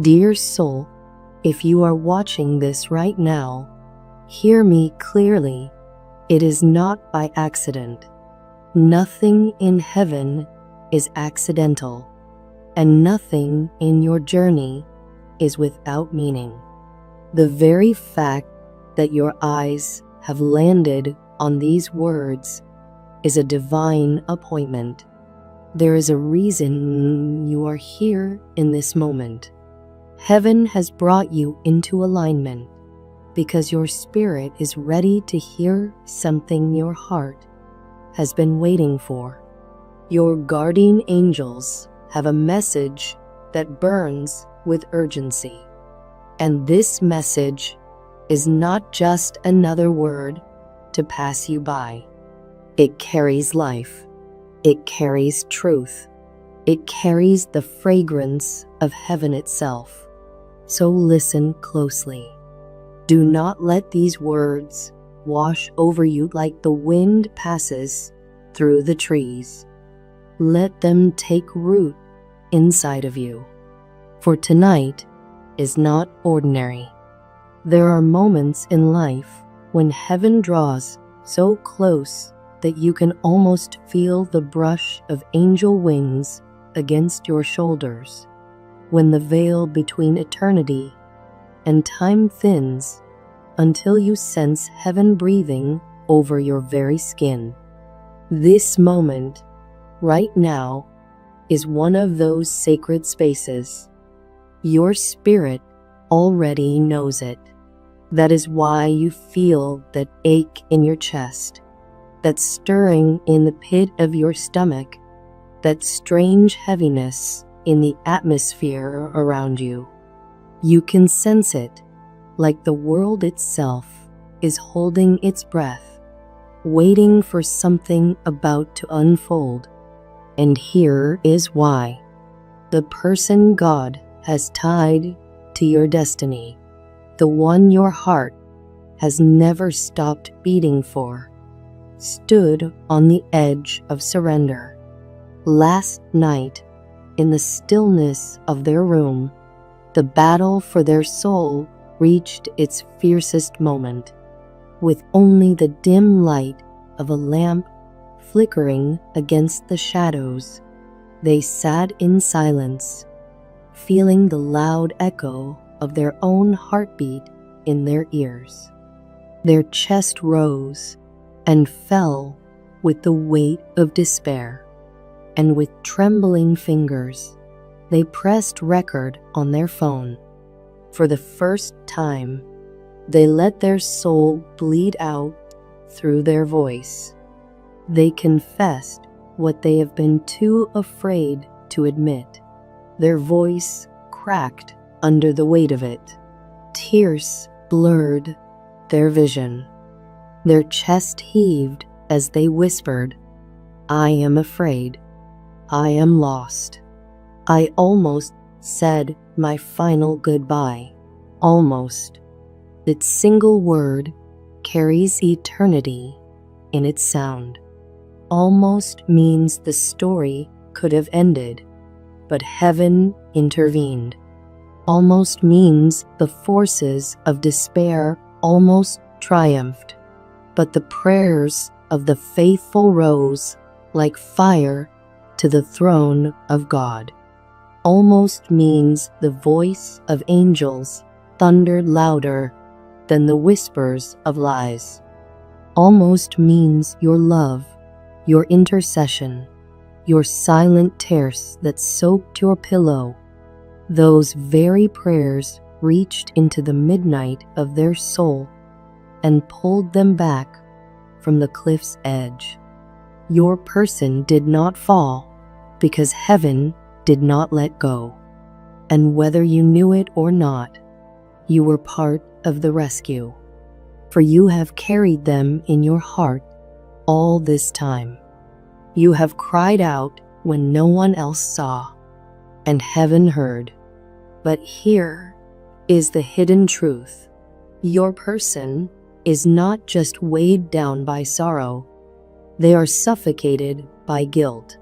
Dear soul, if you are watching this right now, hear me clearly. It is not by accident. Nothing in heaven is accidental, and nothing in your journey is without meaning. The very fact that your eyes have landed on these words is a divine appointment. There is a reason you are here in this moment. Heaven has brought you into alignment because your spirit is ready to hear something your heart has been waiting for. Your guardian angels have a message that burns with urgency. And this message is not just another word to pass you by. It carries life. It carries truth. It carries the fragrance of heaven itself. So listen closely. Do not let these words wash over you like the wind passes through the trees. Let them take root inside of you. For tonight is not ordinary. There are moments in life when heaven draws so close that you can almost feel the brush of angel wings against your shoulders. When the veil between eternity and time thins until you sense heaven breathing over your very skin. This moment, right now, is one of those sacred spaces. Your spirit already knows it. That is why you feel that ache in your chest, that stirring in the pit of your stomach, that strange heaviness in the atmosphere around you. You can sense it, like the world itself is holding its breath, waiting for something about to unfold. And here is why. The person God has tied to your destiny, the one your heart has never stopped beating for, stood on the edge of surrender. Last night, in the stillness of their room, the battle for their soul reached its fiercest moment. With only the dim light of a lamp flickering against the shadows, they sat in silence, feeling the loud echo of their own heartbeat in their ears. Their chest rose and fell with the weight of despair, and with trembling fingers, they pressed record on their phone. For the first time, they let their soul bleed out through their voice. They confessed what they have been too afraid to admit. Their voice cracked under the weight of it. Tears blurred their vision. Their chest heaved as they whispered, "I am afraid. I am lost. I almost said my final goodbye. Almost." That single word carries eternity in its sound. Almost means the story could have ended, but heaven intervened. Almost means the forces of despair almost triumphed, but the prayers of the faithful rose like fire to the throne of God. Almost means the voice of angels thundered louder than the whispers of lies. Almost means your love, your intercession, your silent tears that soaked your pillow. Those very prayers reached into the midnight of their soul and pulled them back from the cliff's edge. Your person did not fall because heaven did not let go. And whether you knew it or not, you were part of the rescue. For you have carried them in your heart all this time. You have cried out when no one else saw, and heaven heard. But here is the hidden truth. Your person is not just weighed down by sorrow. They are suffocated by guilt.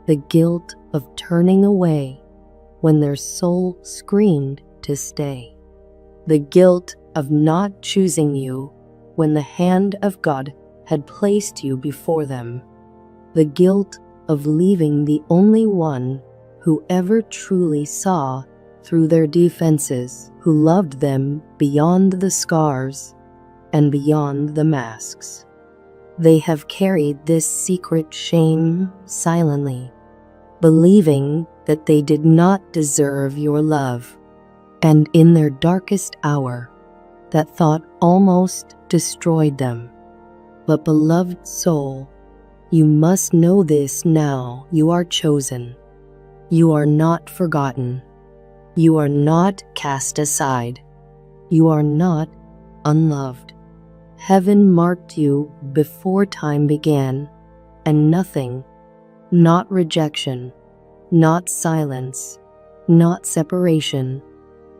The guilt of turning away, when their soul screamed to stay. The guilt of not choosing you when the hand of God had placed you before them. The guilt of leaving the only one who ever truly saw through their defenses, who loved them beyond the scars and beyond the masks. They have carried this secret shame silently, believing that they did not deserve your love. And in their darkest hour, that thought almost destroyed them. But beloved soul, you must know this now. You are chosen. You are not forgotten. You are not cast aside. You are not unloved. Heaven marked you before time began, and nothing, not rejection, not silence, not separation,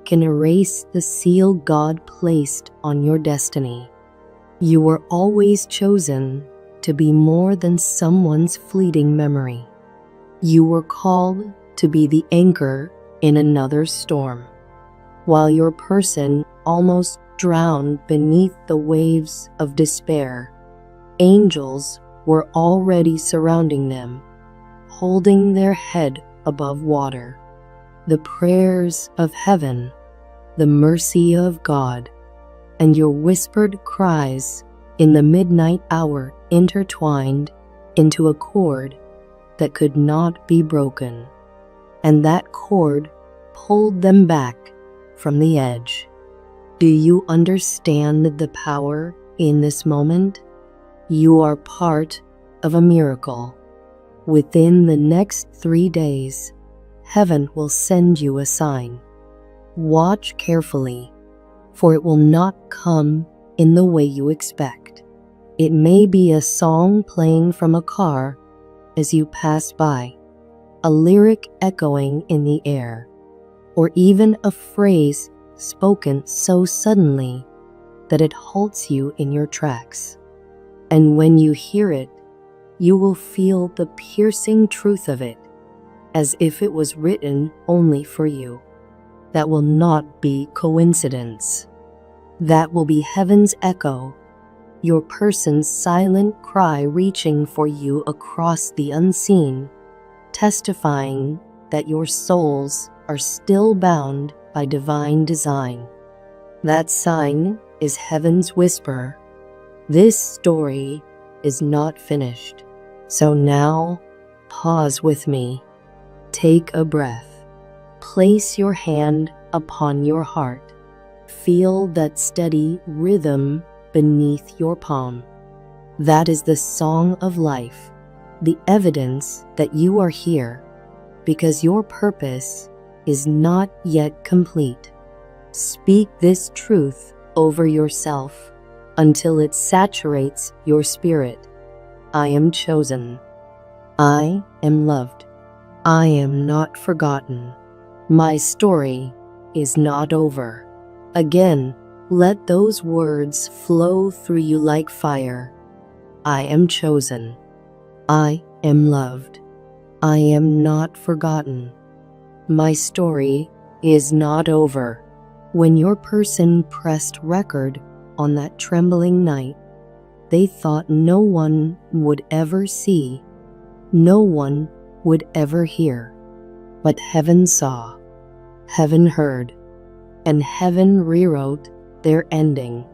can erase the seal God placed on your destiny. You were always chosen to be more than someone's fleeting memory. You were called to be the anchor in another's storm. While your person almost drowned beneath the waves of despair, angels were already surrounding them, holding their head above water. The prayers of heaven, the mercy of God, and your whispered cries in the midnight hour intertwined into a cord that could not be broken. And that cord pulled them back from the edge. Do you understand the power in this moment? You are part of a miracle. Within the next 3 days, heaven will send you a sign. Watch carefully, for it will not come in the way you expect. It may be a song playing from a car as you pass by, a lyric echoing in the air, or even a phrase spoken so suddenly that it halts you in your tracks. And when you hear it, you will feel the piercing truth of it, as if it was written only for you. That will not be coincidence. That will be heaven's echo, your person's silent cry reaching for you across the unseen, testifying that your souls are still bound by divine design. That sign is heaven's whisper. This story is not finished. So now, pause with me. Take a breath. Place your hand upon your heart. Feel that steady rhythm beneath your palm. That is the song of life, the evidence that you are here, because your purpose is not yet complete. Speak this truth over yourself until it saturates your spirit. I am chosen. I am loved. I am not forgotten. My story is not over. Again, let those words flow through you like fire. I am chosen. I am loved. I am not forgotten. My story is not over. When your person pressed record on that trembling night, they thought no one would ever see, no one would ever hear. But heaven saw, heaven heard, and heaven rewrote their ending.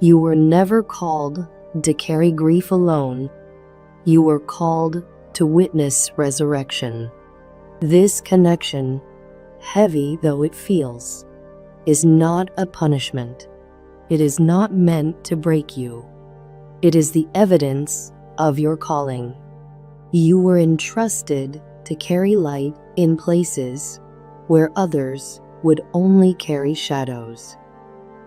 You were never called to carry grief alone. You were called to witness resurrection. This connection, heavy though it feels, is not a punishment. It is not meant to break you. It is the evidence of your calling. You were entrusted to carry light in places where others would only carry shadows.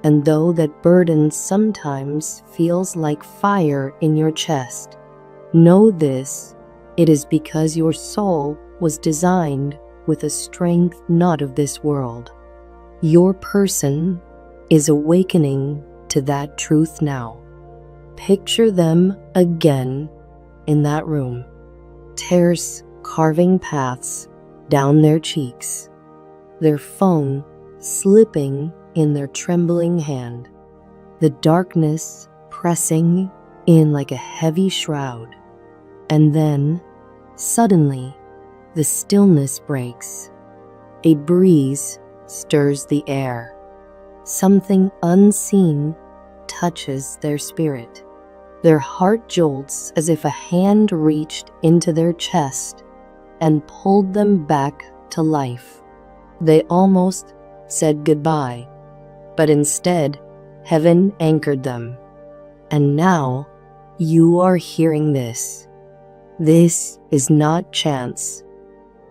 And though that burden sometimes feels like fire in your chest, know this: it is because your soul was designed with a strength not of this world. Your person is awakening to that truth now. Picture them again in that room, tears carving paths down their cheeks, their phone slipping in their trembling hand, the darkness pressing in like a heavy shroud. And then, suddenly, the stillness breaks. A breeze stirs the air. Something unseen touches their spirit. Their heart jolts as if a hand reached into their chest and pulled them back to life. They almost said goodbye, but instead, heaven anchored them. And now, you are hearing this. This is not chance.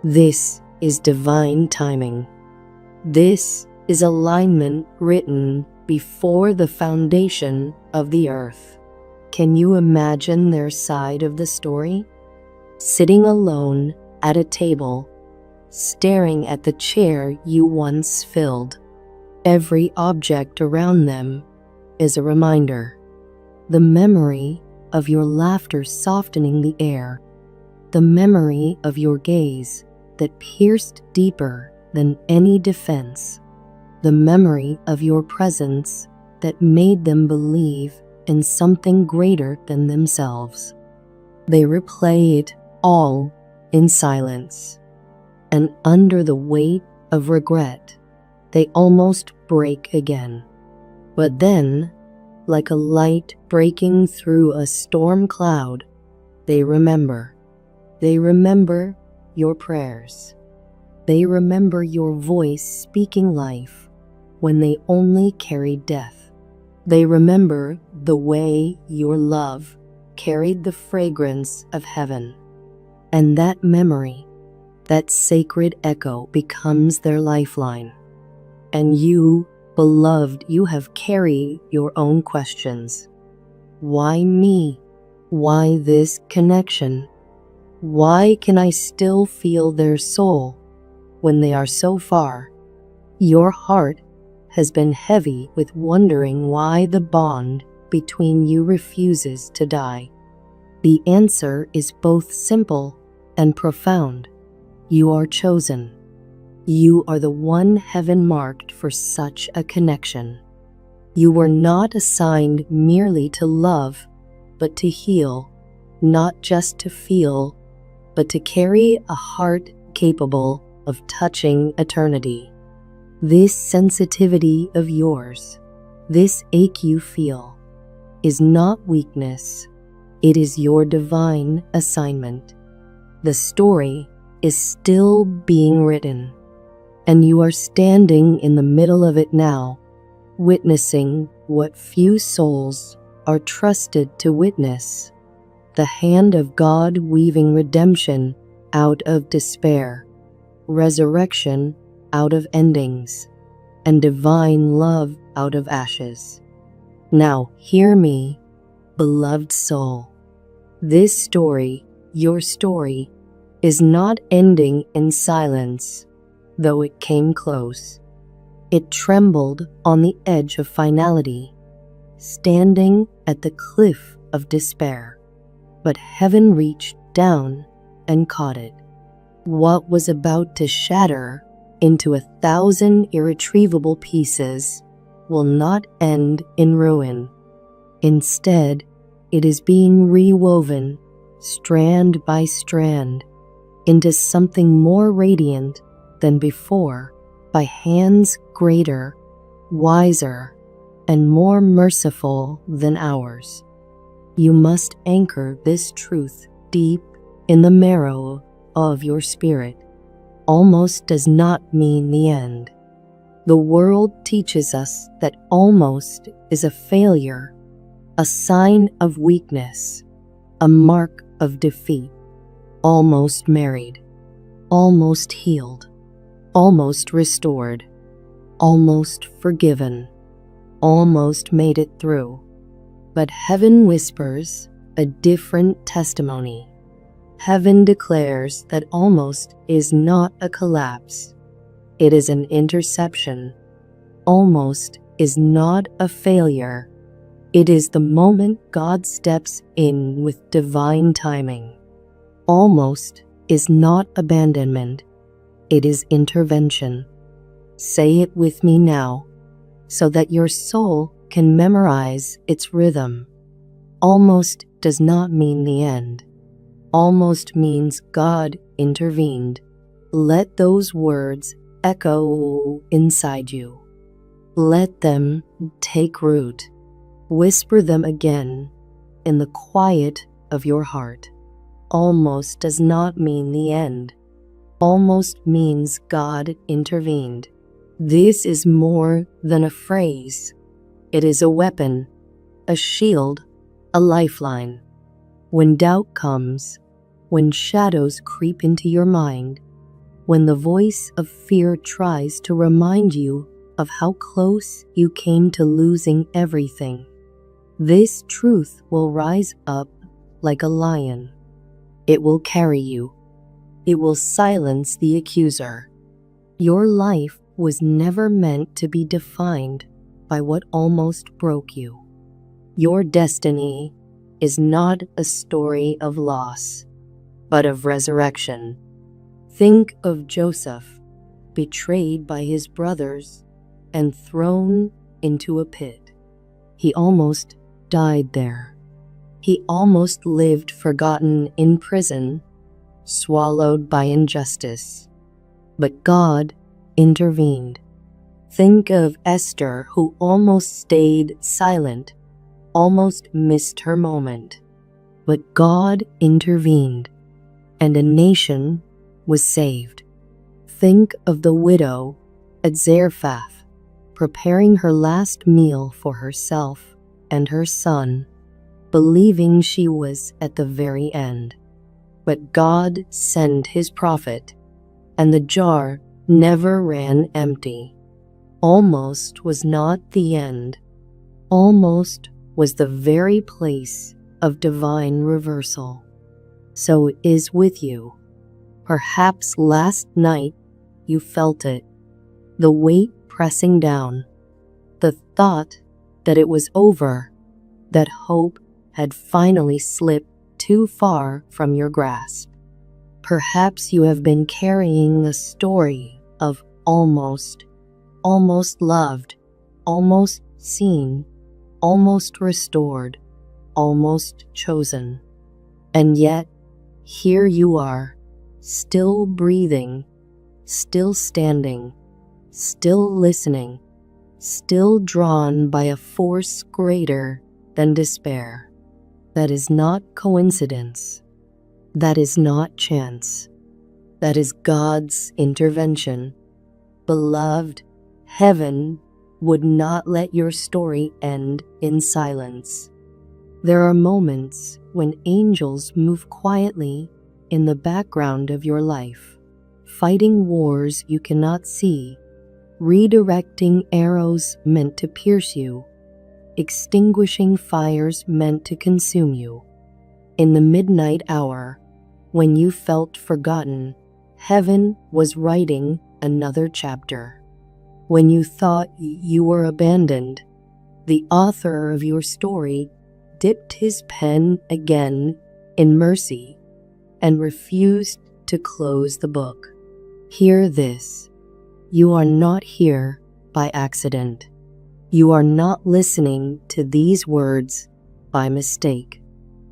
This is divine timing. This is alignment written before the foundation of the earth. Can you imagine their side of the story? Sitting alone at a table, staring at the chair you once filled. Every object around them is a reminder. The memory of your laughter softening the air. The memory of your gaze that pierced deeper than any defense. The memory of your presence that made them believe in something greater than themselves. They replay it all in silence. And under the weight of regret, they almost break again. But then, like a light breaking through a storm cloud, they remember. They remember your prayers. They remember your voice speaking life when they only carried death. They remember the way your love carried the fragrance of heaven. And that memory, that sacred echo, becomes their lifeline. And you, beloved, you have carried your own questions. Why me? Why this connection? Why can I still feel their soul when they are so far? Your heart has been heavy with wondering why the bond between you refuses to die. The answer is both simple and profound. You are chosen. You are the one heaven marked for such a connection. You were not assigned merely to love, but to heal, not just to feel, but to carry a heart capable of touching eternity. This sensitivity of yours, this ache you feel, is not weakness. It is your divine assignment. The story is still being written, and you are standing in the middle of it now, witnessing what few souls are trusted to witness: the hand of God weaving redemption out of despair, resurrection out of endings, and divine love out of ashes. Now hear me, beloved soul. This story, your story, is not ending in silence, though it came close. It trembled on the edge of finality, standing at the cliff of despair. But heaven reached down and caught it. What was about to shatter into 1,000 irretrievable pieces will not end in ruin. Instead, it is being rewoven, strand by strand, into something more radiant than before by hands greater, wiser, and more merciful than ours. You must anchor this truth deep in the marrow of your spirit. Almost does not mean the end. The world teaches us that almost is a failure, a sign of weakness, a mark of defeat. Almost married, almost healed, almost restored, almost forgiven, almost made it through. But heaven whispers a different testimony. Heaven declares that almost is not a collapse. It is an interception. Almost is not a failure. It is the moment God steps in with divine timing. Almost is not abandonment. It is intervention. Say it with me now, so that your soul can memorize its rhythm. Almost does not mean the end. Almost means God intervened. Let those words echo inside you. Let them take root. Whisper them again in the quiet of your heart. Almost does not mean the end. Almost means God intervened. This is more than a phrase. It is a weapon, a shield, a lifeline. When doubt comes, when shadows creep into your mind, when the voice of fear tries to remind you of how close you came to losing everything, this truth will rise up like a lion. It will carry you. It will silence the accuser. Your life was never meant to be defined by what almost broke you. Your destiny is not a story of loss, but of resurrection. Think of Joseph, betrayed by his brothers and thrown into a pit. He almost died there. He almost lived forgotten in prison, swallowed by injustice. But God intervened. Think of Esther, who almost stayed silent, almost missed her moment. But God intervened, and a nation was saved. Think of the widow at Zarephath, preparing her last meal for herself and her son, believing she was at the very end. But God sent his prophet, and the jar never ran empty. Almost was not the end. Almost was the very place of divine reversal. So it is with you. Perhaps last night you felt it, the weight pressing down, the thought that it was over, that hope had finally slipped too far from your grasp. Perhaps you have been carrying a story of almost loved, almost seen, almost restored, almost chosen. And yet, here you are, still breathing, still standing, still listening, still drawn by a force greater than despair. That is not coincidence. That is not chance. That is God's intervention. Beloved, heaven would not let your story end in silence. There are moments when angels move quietly in the background of your life, fighting wars you cannot see, redirecting arrows meant to pierce you, extinguishing fires meant to consume you. In the midnight hour, when you felt forgotten, heaven was writing another chapter. When you thought you were abandoned, the author of your story dipped his pen again in mercy and refused to close the book. Hear this. You are not here by accident. You are not listening to these words by mistake.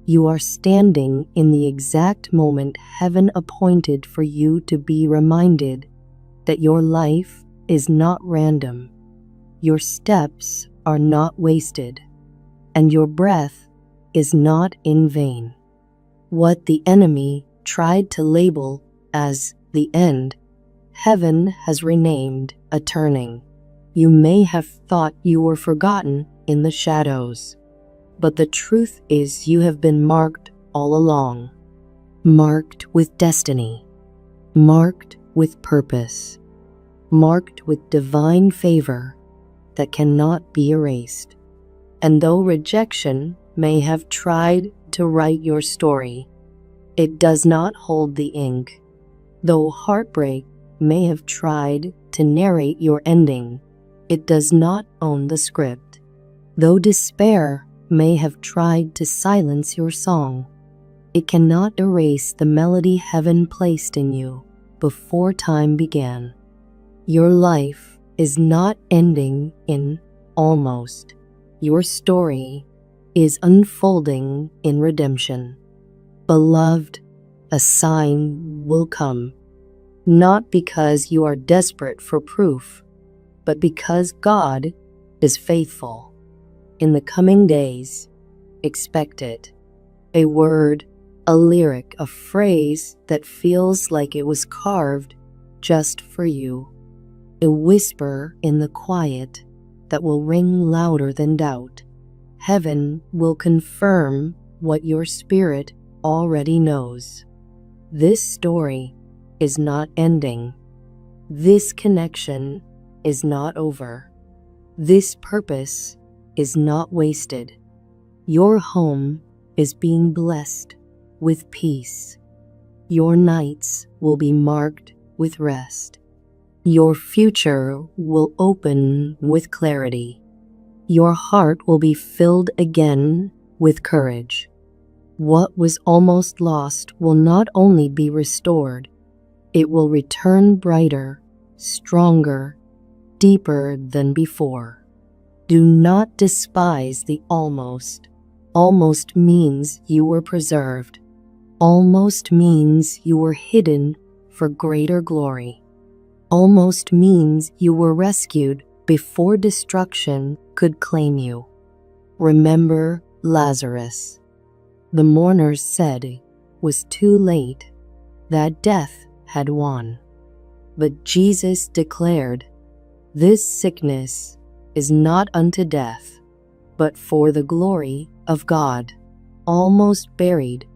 You are standing in the exact moment heaven appointed for you to be reminded that your life is not random, your steps are not wasted, and your breath is not in vain. What the enemy tried to label as the end, heaven has renamed a turning. You may have thought you were forgotten in the shadows, but the truth is you have been marked all along. Marked with destiny, marked with purpose, marked with divine favor that cannot be erased. And though rejection may have tried to write your story, it does not hold the ink. Though heartbreak may have tried to narrate your ending, it does not own the script. Though despair may have tried to silence your song, it cannot erase the melody heaven placed in you before time began. Your life is not ending in almost. Your story is unfolding in redemption. Beloved, a sign will come, not because you are desperate for proof, but because God is faithful. In the coming days, expect it. A word, a lyric, a phrase that feels like it was carved just for you. A whisper in the quiet that will ring louder than doubt. Heaven will confirm what your spirit already knows. This story is not ending. This connection is not over. This purpose is not wasted. Your home is being blessed with peace. Your nights will be marked with rest. Your future will open with clarity. Your heart will be filled again with courage. What was almost lost will not only be restored, it will return brighter, stronger, deeper than before. Do not despise the almost. Almost means you were preserved. Almost means you were hidden for greater glory. Almost means you were rescued before destruction could claim you. Remember Lazarus. The mourners said it was too late, that death had won. But Jesus declared, "This sickness is not unto death, but for the glory of God." Almost buried,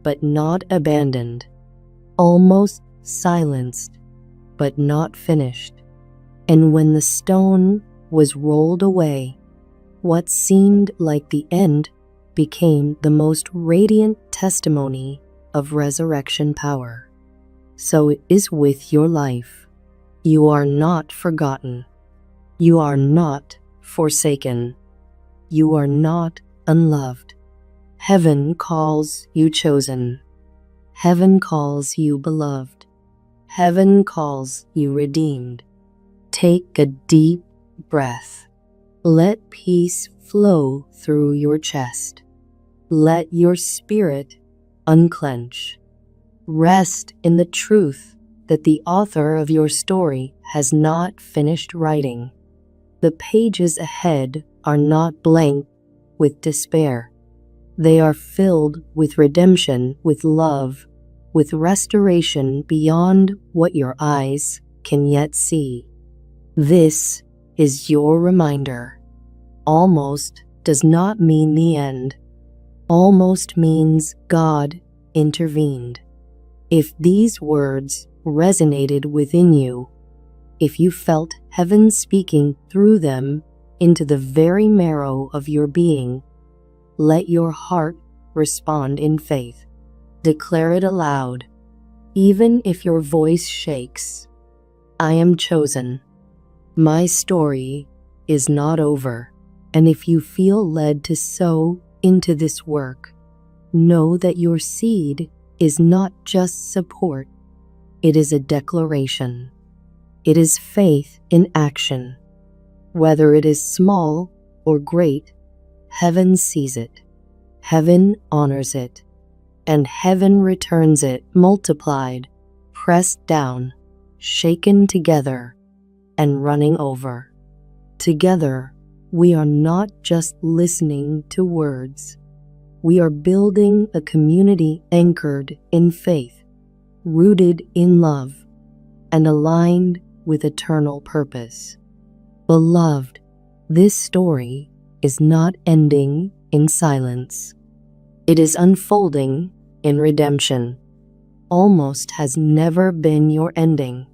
but not abandoned. Almost silenced, but not finished. And when the stone was rolled away, what seemed like the end became the most radiant testimony of resurrection power. So it is with your life. You are not forgotten. You are not forsaken. You are not unloved. Heaven calls you chosen. Heaven calls you beloved. Heaven calls you redeemed. Take a deep breath. Let peace flow through your chest. Let your spirit unclench. Rest in the truth that the author of your story has not finished writing. The pages ahead are not blank with despair. They are filled with redemption, with love, with restoration beyond what your eyes can yet see. This is your reminder. Almost does not mean the end. Almost means God intervened. If these words resonated within you, if you felt heaven speaking through them into the very marrow of your being, let your heart respond in faith. Declare it aloud, even if your voice shakes. I am chosen. My story is not over. And if you feel led to sow into this work, know that your seed is not just support. It is a declaration. It is faith in action. Whether it is small or great, heaven sees it. Heaven honors it. And heaven returns it multiplied, pressed down, shaken together, and running over. Together, we are not just listening to words. We are building a community anchored in faith, rooted in love, and aligned with eternal purpose. Beloved, this story is not ending in silence. It is unfolding in redemption. Almost has never been your ending.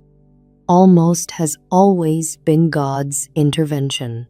Almost has always been God's intervention.